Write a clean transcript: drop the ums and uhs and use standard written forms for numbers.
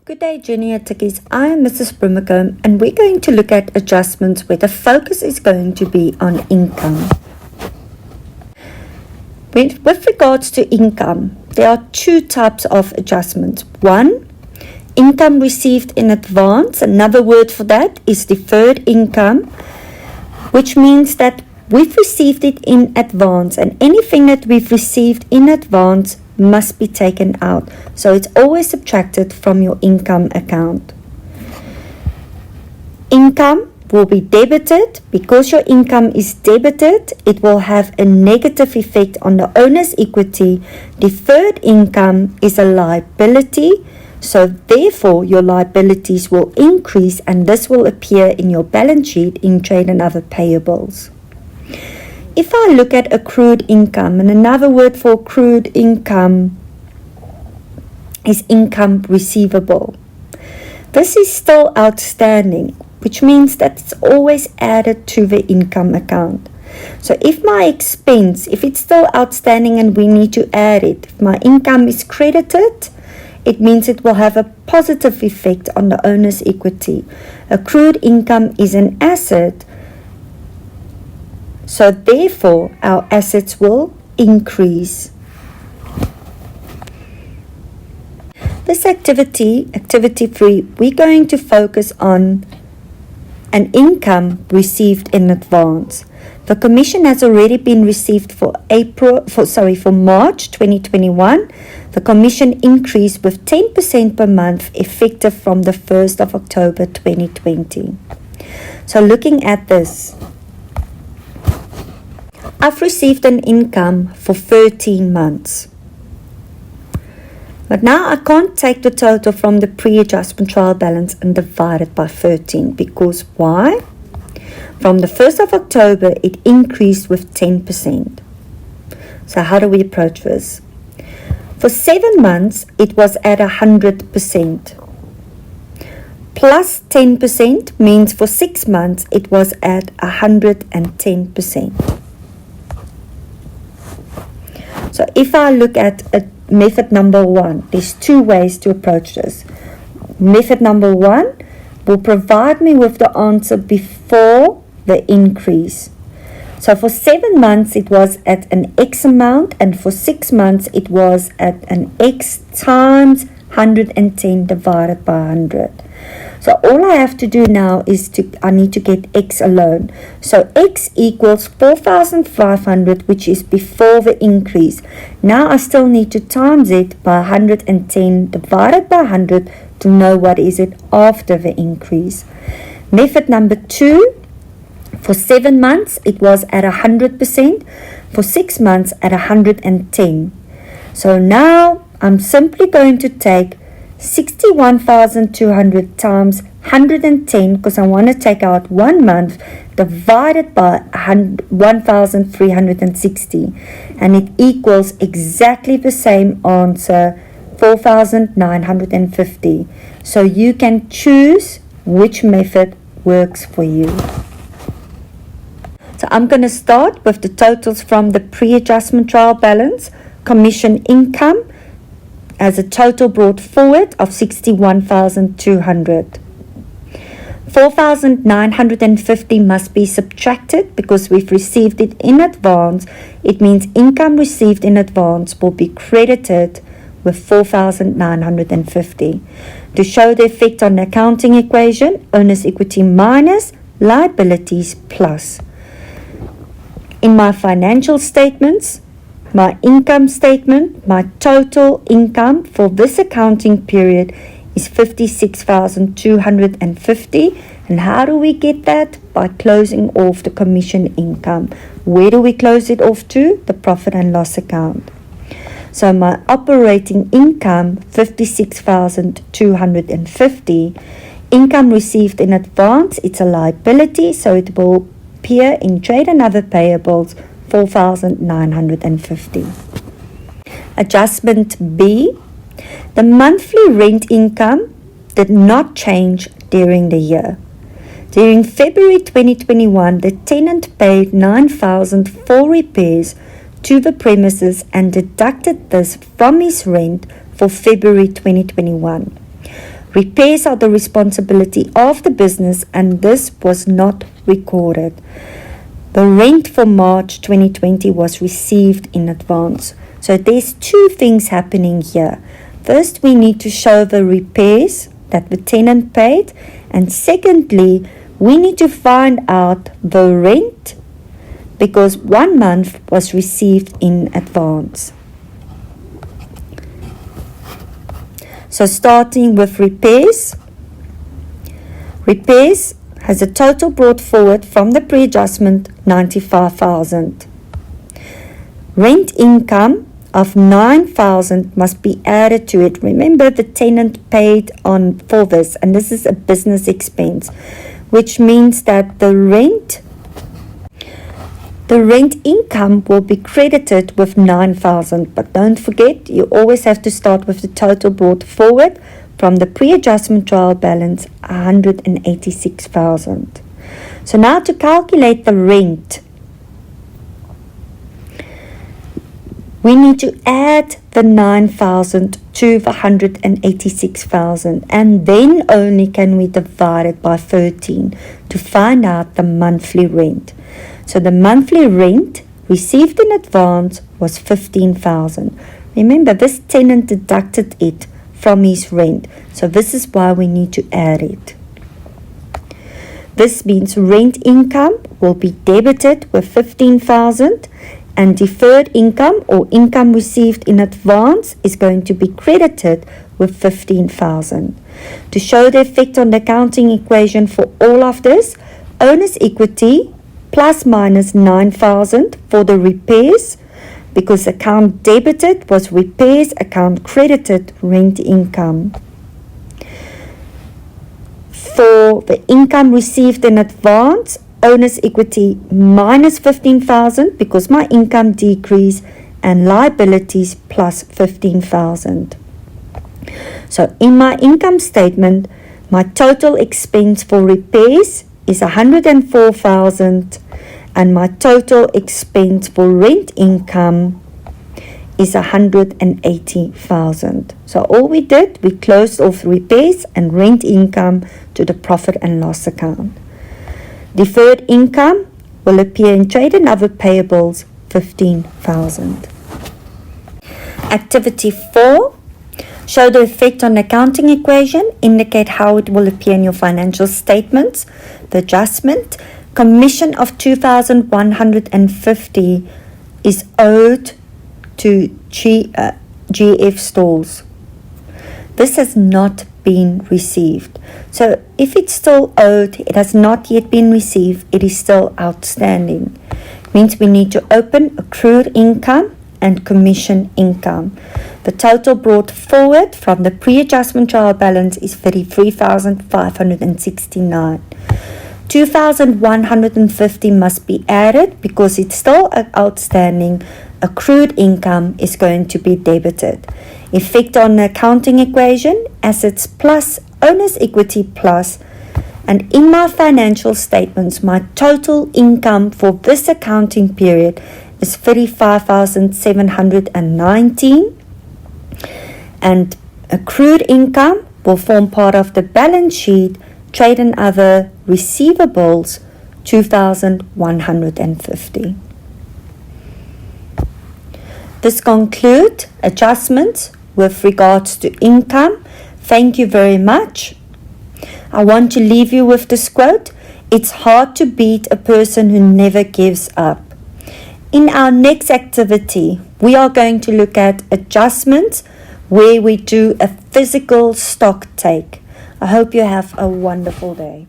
Good day, junior tickies. I am Mrs. Brimacombe, and we're going to look at adjustments where the focus is going to be on income. With regards to income, there are two types of adjustments. One, income received in advance. Another word for that is deferred income, which means that we've received it in advance, and anything that we've received in advance must be taken out. So it's always subtracted from your income account. Income will be debited. Because your income is debited, it will have a negative effect on the owner's equity. Deferred income is a liability, so therefore your liabilities will increase, and this will appear in your balance sheet in trade and other payables. If I look at accrued income, and another word for accrued income is income receivable. This is still outstanding, which means that it's always added to the income account. So if my expense, if it's still outstanding and we need to add it, if my income is credited, it means it will have a positive effect on the owner's equity. Accrued income is an asset, so therefore our assets will increase. This activity 3, we're going to focus on an income received in advance. The commission has already been received for March 2021. The commission increased with 10% per month effective from the 1st of October 2020. So looking at this, I've received an income for 13 months. But now I can't take the total from the pre-adjustment trial balance and divide it by 13. Because why? From the 1st of October, it increased with 10%. So how do we approach this? For 7 months, it was at 100%. Plus 10% means for 6 months, it was at 110%. So if I look at method number 1, there's 2 ways to approach this. Method number 1 will provide me with the answer before the increase. So for 7 months it was at an X amount, and for 6 months it was at an X times 110 divided by 100. So all I have to do now is I need to get X alone. So X equals 4,500, which is before the increase. Now I still need to times it by 110 divided by 100 to know what is it after the increase. Method number 2, for 7 months it was at 100%, for 6 months at 110. So now I'm simply going to take 61,200 times 110, because I want to take out 1 month, divided by 1,360, and it equals exactly the same answer, 4,950. So you can choose which method works for you. So I'm going to start with the totals from the pre-adjustment trial balance. Commission income as a total brought forward of 61,200. 4,950 must be subtracted because we've received it in advance. It means income received in advance will be credited with 4,950. To show the effect on the accounting equation, owner's equity minus liabilities plus. In my financial statements, my income statement, my total income for this accounting period is 56,250. And how do we get that? By closing off the commission income. Where do we close it off to? The profit and loss account. So my operating income, 56,250. Income received in advance, it's a liability, so it will appear in trade and other payables, 4,950. Adjustment B. The monthly rent income did not change during the year. During February 2021, the tenant paid $9,000 for repairs to the premises and deducted this from his rent for February 2021. Repairs are the responsibility of the business, and this was not recorded. The rent for March 2020 was received in advance. So there's two things happening here. First, we need to show the repairs that the tenant paid, and secondly, we need to find out the rent because 1 month was received in advance. So starting with repairs. Repairs has a total brought forward from the pre-adjustment 95,000. Rent income of 9,000 must be added to it. Remember, the tenant paid for this, and this is a business expense, which means that the rent income will be credited with 9,000. But don't forget, you always have to start with the total brought forward from the pre-adjustment trial balance, 186,000. So now to calculate the rent, we need to add the 9,000 to the 186,000, and then only can we divide it by 13 to find out the monthly rent. So the monthly rent received in advance was 15,000. Remember, this tenant deducted it from his rent, so this is why we need to add it. This means rent income will be debited with 15,000, and deferred income or income received in advance is going to be credited with 15,000. To show the effect on the accounting equation for all of this, owner's equity plus minus 9,000 for the repairs, because account debited was repairs, account credited rent income. For the income received in advance, owner's equity minus 15,000 because my income decreased, and liabilities plus 15,000. So in my income statement, my total expense for repairs is 104,000, and my total expense for rent income is 180,000. So all we did, we closed off repairs and rent income to the profit and loss account. Deferred income will appear in trade and other payables, 15,000. Activity 4. Show the effect on the accounting equation. Indicate how it will appear in your financial statements. The adjustment. Commission of 2,150 is owed to GF Stores. This has not been received. So if it's still owed, it has not yet been received, it is still outstanding. It means we need to open accrued income and commission income. The total brought forward from the pre-adjustment trial balance is 33,569. 2,150 must be added because it's still outstanding. Accrued income is going to be debited. Effect on the accounting equation, assets plus, owner's equity plus, and in my financial statements, my total income for this accounting period is 35,719, and accrued income will form part of the balance sheet, trade and other receivables, 2,150. This concludes adjustments with regards to income. Thank you very much. I want to leave you with this quote. It's hard to beat a person who never gives up. In our next activity, we are going to look at adjustments where we do a physical stock take. I hope you have a wonderful day.